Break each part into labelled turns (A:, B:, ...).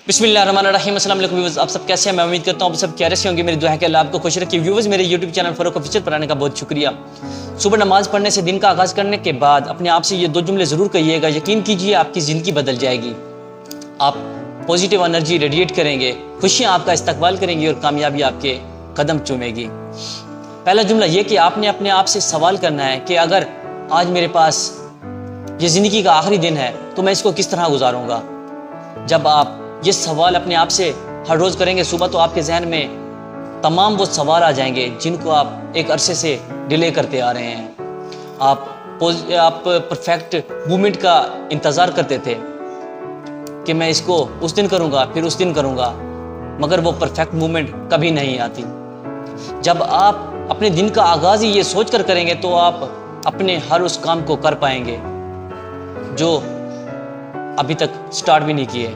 A: बिस्मिल्लाहिर्रहमानिर्रहीम। अस्सलाम वालेकुम व्यूअर्स, आप सब कैसे हैं? मैं उम्मीद करता हूँ आप सब खैरियत से होंगे। मेरी दुआ है कि अल्लाह आपको खुश रखे। व्यूअर्स, मेरे यूट्यूब चैनल फरूक ऑफिशियल पर आने का बहुत शुक्रिया। सुबह नमाज पढ़ने से दिन का आगाज़ करने के बाद अपने आप से ये दो जुमले ज़रूर कहिएगा, यकीन कीजिए आपकी ज़िंदगी बदल जाएगी। आप पॉजिटिव एनर्जी रेडिएट करेंगे, खुशियाँ आपका इस्तकबाल करेंगी और कामयाबी आपके कदम चूमेगी। पहला जुमला ये कि आपने अपने आप से सवाल करना है कि अगर आज मेरे पास ये ज़िंदगी का आखिरी दिन है तो मैं इसको किस तरह गुजारूंगा। जब आप ये सवाल अपने आप से हर रोज़ करेंगे सुबह, तो आपके जहन में तमाम वो सवाल आ जाएंगे जिनको आप एक अरसे से डिले करते आ रहे हैं। आप परफेक्ट मूवमेंट का इंतज़ार करते थे कि मैं इसको उस दिन करूँगा, फिर उस दिन करूँगा, मगर वो परफेक्ट मूवमेंट कभी नहीं आती। जब आप अपने दिन का आगाज़ ही ये सोच कर करेंगे तो आप अपने हर उस काम को कर पाएंगे जो अभी तक स्टार्ट भी नहीं किए।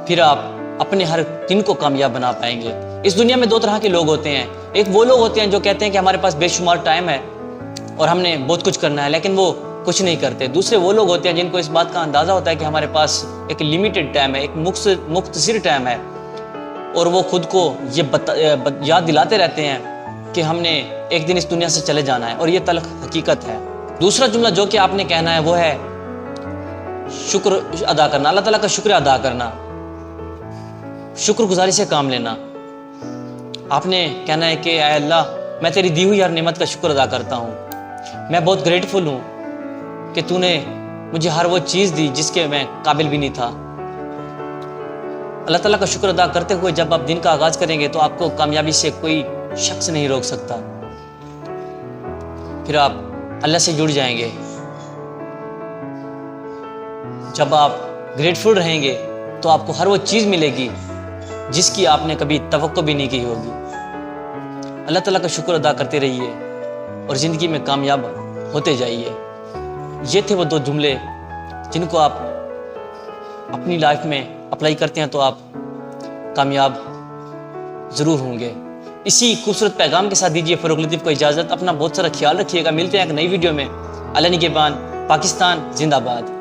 A: फिर आप अपने हर दिन को कामयाब बना पाएंगे। इस दुनिया में दो तरह के लोग होते हैं। एक वो लोग होते हैं जो कहते हैं कि हमारे पास बेशुमार टाइम है और हमने बहुत कुछ करना है, लेकिन वो कुछ नहीं करते। दूसरे वो लोग होते हैं जिनको इस बात का अंदाज़ा होता है कि हमारे पास एक लिमिटेड टाइम है, एक मुख्तसर टाइम है, और वो खुद को ये याद दिलाते रहते हैं कि हमने एक दिन इस दुनिया से चले जाना है, और ये तल्ख हकीकत है। दूसरा जुमला जो कि आपने कहना है वो है शुक्र अदा करना, अल्लाह ताला का शुक्र अदा करना, शुक्रगुजारी से काम लेना। आपने कहना है कि ऐ अल्लाह, मैं तेरी दी हुई हर नेमत का शुक्र अदा करता हूँ। मैं बहुत ग्रेटफुल हूँ कि तूने मुझे हर वो चीज़ दी जिसके मैं काबिल भी नहीं था। अल्लाह ताला का शुक्र अदा करते हुए जब आप दिन का आगाज़ करेंगे तो आपको कामयाबी से कोई शख्स नहीं रोक सकता। फिर आप अल्लाह से जुड़ जाएंगे। जब आप ग्रेटफुल रहेंगे तो आपको हर वो चीज़ मिलेगी जिसकी आपने कभी तवक्को भी नहीं की होगी। अल्लाह ताला का शुक्र अदा करते रहिए और ज़िंदगी में कामयाब होते जाइए। ये थे वो दो जुमले जिनको आप अपनी लाइफ में अप्लाई करते हैं तो आप कामयाब ज़रूर होंगे। इसी खूबसूरत पैगाम के साथ दीजिए फरूक लतीफ़ को इजाज़त। अपना बहुत सारा ख्याल रखिएगा। मिलते हैं एक नई वीडियो में। अल्लाह निगहबान। पाकिस्तान जिंदाबाद।